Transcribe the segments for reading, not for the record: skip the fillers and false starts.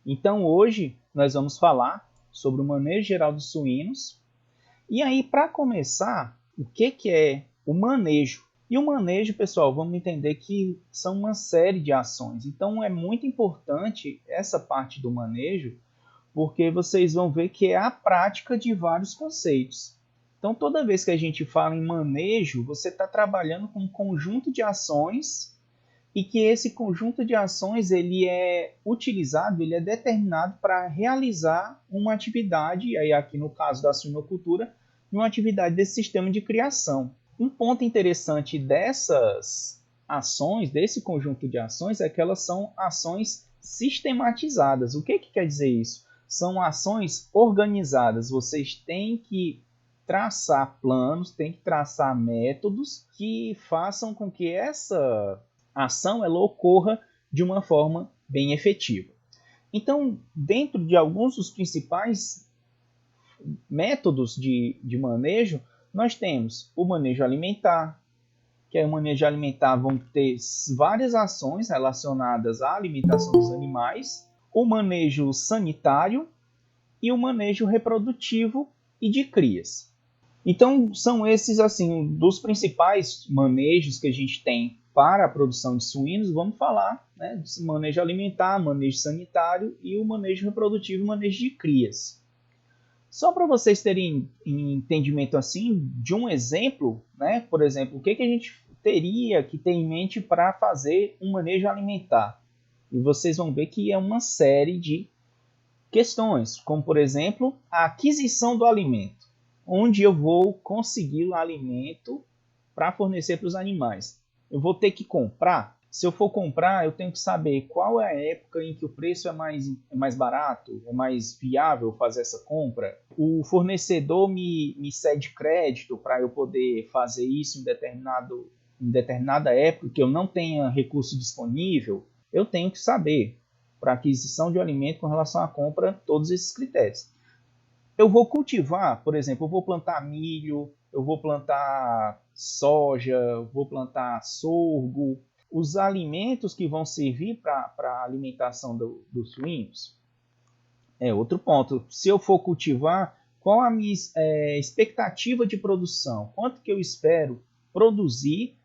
Então hoje nós vamos falar sobre o manejo geral dos suínos. E aí, para começar, o que é o manejo? E o manejo, pessoal, vamos entender que são uma série de ações. Então é muito importante essa parte do manejo, porque vocês vão ver que é a prática de vários conceitos. Então, toda vez que a gente fala em manejo, você está trabalhando com um conjunto de ações e que esse conjunto de ações ele é utilizado, ele é determinado para realizar uma atividade, e aí aqui no caso da suinocultura, uma atividade desse sistema de criação. Um ponto interessante dessas ações, desse conjunto de ações, é que elas são ações sistematizadas. O que quer dizer isso? São ações organizadas. Vocês têm que traçar planos, têm que traçar métodos que façam com que essa ação ela ocorra de uma forma bem efetiva. Então, dentro de alguns dos principais métodos de manejo, nós temos o manejo alimentar, que é o manejo alimentar vão ter várias ações relacionadas à alimentação dos animais, o manejo sanitário e o manejo reprodutivo e de crias. Então, são esses assim dos principais manejos que a gente tem para a produção de suínos. Vamos falar, né, de manejo alimentar, manejo sanitário e o manejo reprodutivo e manejo de crias. Só para vocês terem entendimento assim de um exemplo, né? Por exemplo, o que a gente teria que ter em mente para fazer um manejo alimentar? E vocês vão ver que é uma série de questões, como por exemplo, a aquisição do alimento, onde eu vou conseguir o alimento para fornecer para os animais. Eu vou ter que comprar. Se eu for comprar, eu tenho que saber qual é a época em que o preço é mais barato, é mais viável fazer essa compra. O fornecedor me cede crédito para eu poder fazer isso em determinada época que eu não tenha recurso disponível. Eu tenho que saber para aquisição de alimento com relação à compra todos esses critérios. Eu vou cultivar, por exemplo, eu vou plantar milho, eu vou plantar soja, eu vou plantar sorgo, os alimentos que vão servir para a alimentação dos suínos. É outro ponto. Se eu for cultivar, qual a minha expectativa de produção? Quanto que eu espero produzir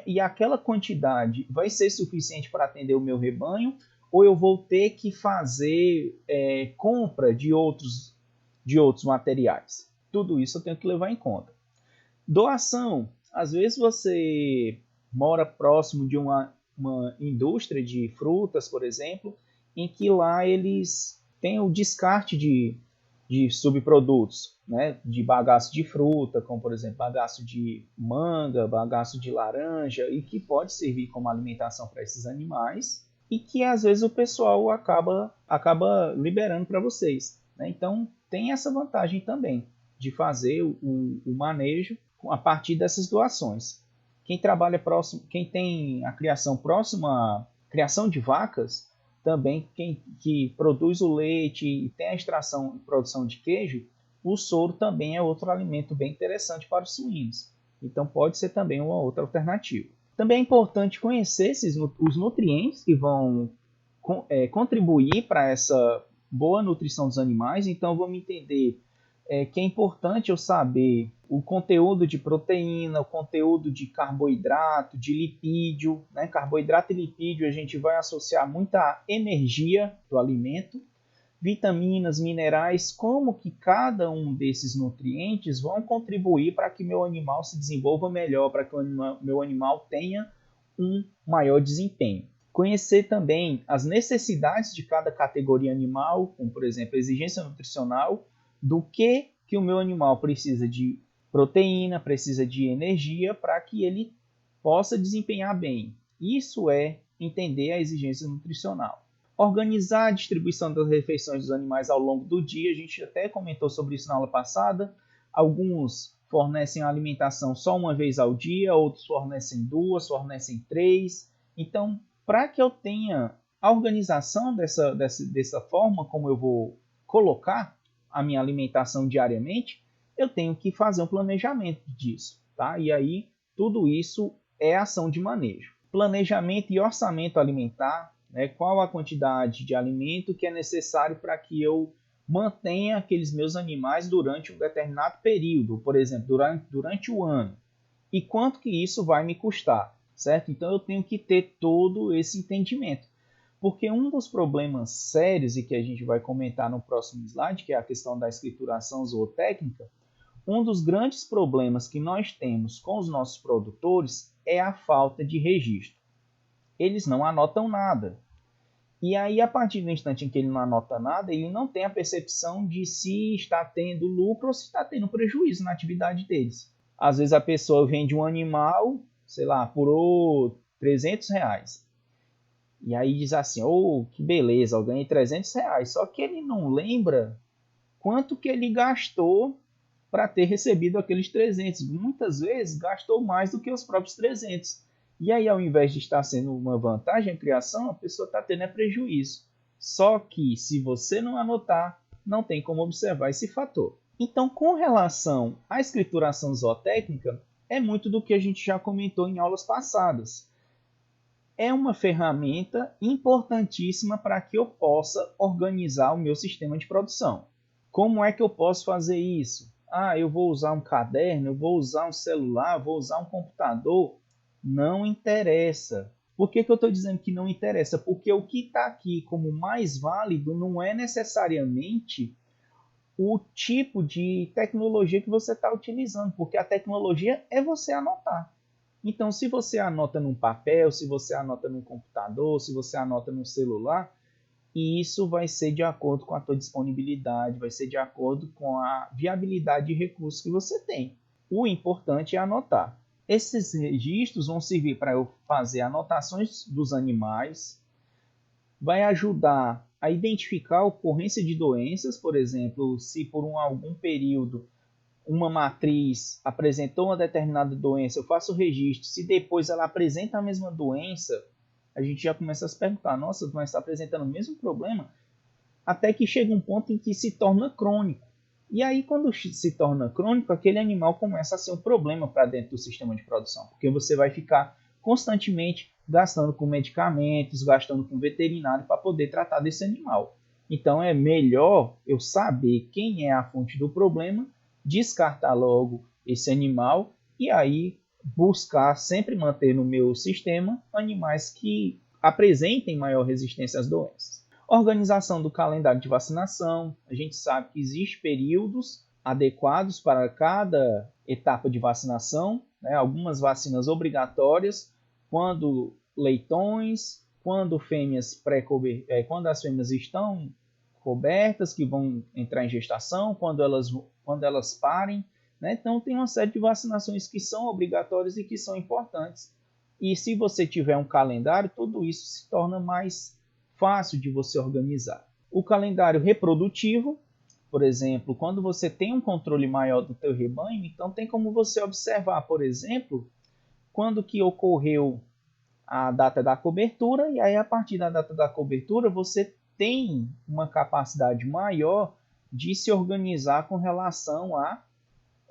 e aquela quantidade vai ser suficiente para atender o meu rebanho? Ou eu vou ter que fazer compra de outros materiais? Tudo isso eu tenho que levar em conta. Doação. Às vezes você mora próximo de uma indústria de frutas, por exemplo, em que lá eles têm o descarte de subprodutos, né? De bagaço de fruta, como por exemplo bagaço de manga, bagaço de laranja, e que pode servir como alimentação para esses animais, e que às vezes o pessoal acaba liberando para vocês, né? Então tem essa vantagem também de fazer o manejo a partir dessas doações. Quem trabalha próximo, quem tem a criação próxima, criação de vacas, também quem que produz o leite e tem a extração e produção de queijo, o soro também é outro alimento bem interessante para os suínos. Então pode ser também uma outra alternativa. Também é importante conhecer os nutrientes que vão contribuir para essa boa nutrição dos animais. Então vamos entender que é importante eu saber o conteúdo de proteína, o conteúdo de carboidrato, de lipídio, né? Carboidrato e lipídio a gente vai associar muita energia do alimento, vitaminas, minerais, como que cada um desses nutrientes vão contribuir para que meu animal se desenvolva melhor, para que o meu animal tenha um maior desempenho. Conhecer também as necessidades de cada categoria animal, como por exemplo a exigência nutricional, do que o meu animal precisa de proteína, precisa de energia para que ele possa desempenhar bem. Isso é entender a exigência nutricional. Organizar a distribuição das refeições dos animais ao longo do dia, a gente até comentou sobre isso na aula passada. Alguns fornecem a alimentação só uma vez ao dia, outros fornecem duas, fornecem três. Então, para que eu tenha a organização dessa forma como eu vou colocar a minha alimentação diariamente, eu tenho que fazer um planejamento disso, tá? E aí, tudo isso é ação de manejo. Planejamento e orçamento alimentar né? Qual a quantidade de alimento que é necessário para que eu mantenha aqueles meus animais durante um determinado período, por exemplo, durante o ano. E quanto que isso vai me custar, certo? Então eu tenho que ter todo esse entendimento. Porque um dos problemas sérios, e que a gente vai comentar no próximo slide, que é a questão da escrituração zootécnica, um dos grandes problemas que nós temos com os nossos produtores é a falta de registro. Eles não anotam nada. E aí, a partir do instante em que ele não anota nada, ele não tem a percepção de se está tendo lucro ou se está tendo prejuízo na atividade deles. Às vezes a pessoa vende um animal, sei lá, por R$300. E aí diz assim, oh, que beleza, eu ganhei R$300. Só que ele não lembra quanto que ele gastou para ter recebido aqueles 300. Muitas vezes gastou mais do que os próprios 300. E aí, ao invés de estar sendo uma vantagem a criação, a pessoa está tendo prejuízo. Só que, se você não anotar, não tem como observar esse fator. Então, com relação à escrituração zootécnica, é muito do que a gente já comentou em aulas passadas. É uma ferramenta importantíssima para que eu possa organizar o meu sistema de produção. Como é que eu posso fazer isso? Eu vou usar um caderno, eu vou usar um celular, vou usar um computador. Não interessa. Por que eu estou dizendo que não interessa? Porque o que está aqui como mais válido não é necessariamente o tipo de tecnologia que você está utilizando, porque a tecnologia é você anotar. Então, se você anota num papel, se você anota num computador, se você anota num celular, isso vai ser de acordo com a tua disponibilidade, vai ser de acordo com a viabilidade de recursos que você tem. O importante é anotar. Esses registros vão servir para eu fazer anotações dos animais, vai ajudar a identificar a ocorrência de doenças, por exemplo, se por algum período uma matriz apresentou uma determinada doença, eu faço o registro. Se depois ela apresenta a mesma doença, a gente já começa a se perguntar, nossa, mas está apresentando o mesmo problema? Até que chega um ponto em que se torna crônico. E aí, quando se torna crônico, aquele animal começa a ser um problema para dentro do sistema de produção, porque você vai ficar constantemente gastando com medicamentos, gastando com veterinário para poder tratar desse animal. Então, é melhor eu saber quem é a fonte do problema, descartar logo esse animal e aí buscar sempre manter no meu sistema animais que apresentem maior resistência às doenças. Organização do calendário de vacinação. A gente sabe que existem períodos adequados para cada etapa de vacinação, né? Algumas vacinas obrigatórias, quando leitões, quando quando as fêmeas estão cobertas, que vão entrar em gestação, quando elas parem, né? Então tem uma série de vacinações que são obrigatórias e que são importantes. E se você tiver um calendário, tudo isso se torna mais fácil de você organizar. O calendário reprodutivo, por exemplo, quando você tem um controle maior do teu rebanho, então tem como você observar, por exemplo, quando que ocorreu a data da cobertura, e aí a partir da data da cobertura você tem uma capacidade maior de se organizar com relação à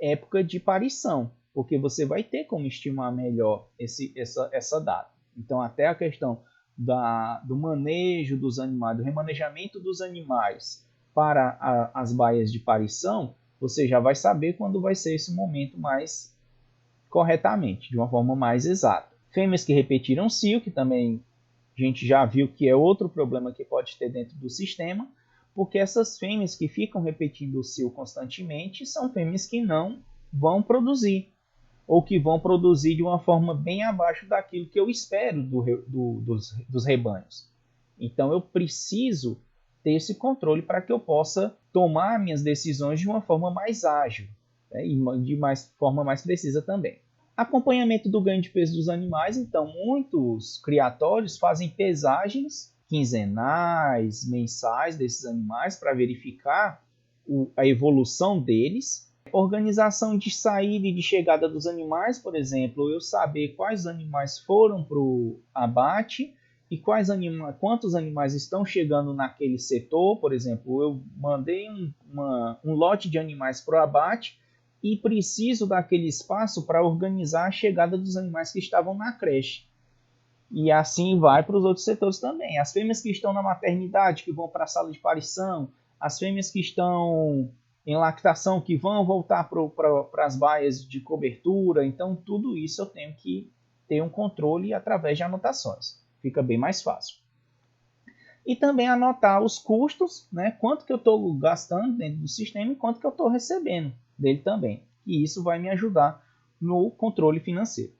época de parição, porque você vai ter como estimar melhor essa data. Então, até a questão do manejo dos animais, do remanejamento dos animais para as baias de parição, você já vai saber quando vai ser esse momento mais corretamente, de uma forma mais exata. Fêmeas que repetiram cio, que também a gente já viu que é outro problema que pode ter dentro do sistema, porque essas fêmeas que ficam repetindo o cio constantemente são fêmeas que não vão produzir, ou que vão produzir de uma forma bem abaixo daquilo que eu espero dos rebanhos. Então eu preciso ter esse controle para que eu possa tomar minhas decisões de uma forma mais ágil, né, e de forma mais precisa também. Acompanhamento do ganho de peso dos animais. Então, muitos criatórios fazem pesagens quinzenais, mensais desses animais para verificar a evolução deles. Organização de saída e de chegada dos animais, por exemplo, eu saber quais animais foram para o abate e quantos animais estão chegando naquele setor. Por exemplo, eu mandei um lote de animais para o abate e preciso daquele espaço para organizar a chegada dos animais que estavam na creche. E assim vai para os outros setores também. As fêmeas que estão na maternidade, que vão para a sala de parição, as fêmeas que estão em lactação, que vão voltar para as baias de cobertura. Então, tudo isso eu tenho que ter um controle através de anotações. Fica bem mais fácil. E também anotar os custos, né? Quanto que eu estou gastando dentro do sistema e quanto que eu estou recebendo dele também. E isso vai me ajudar no controle financeiro.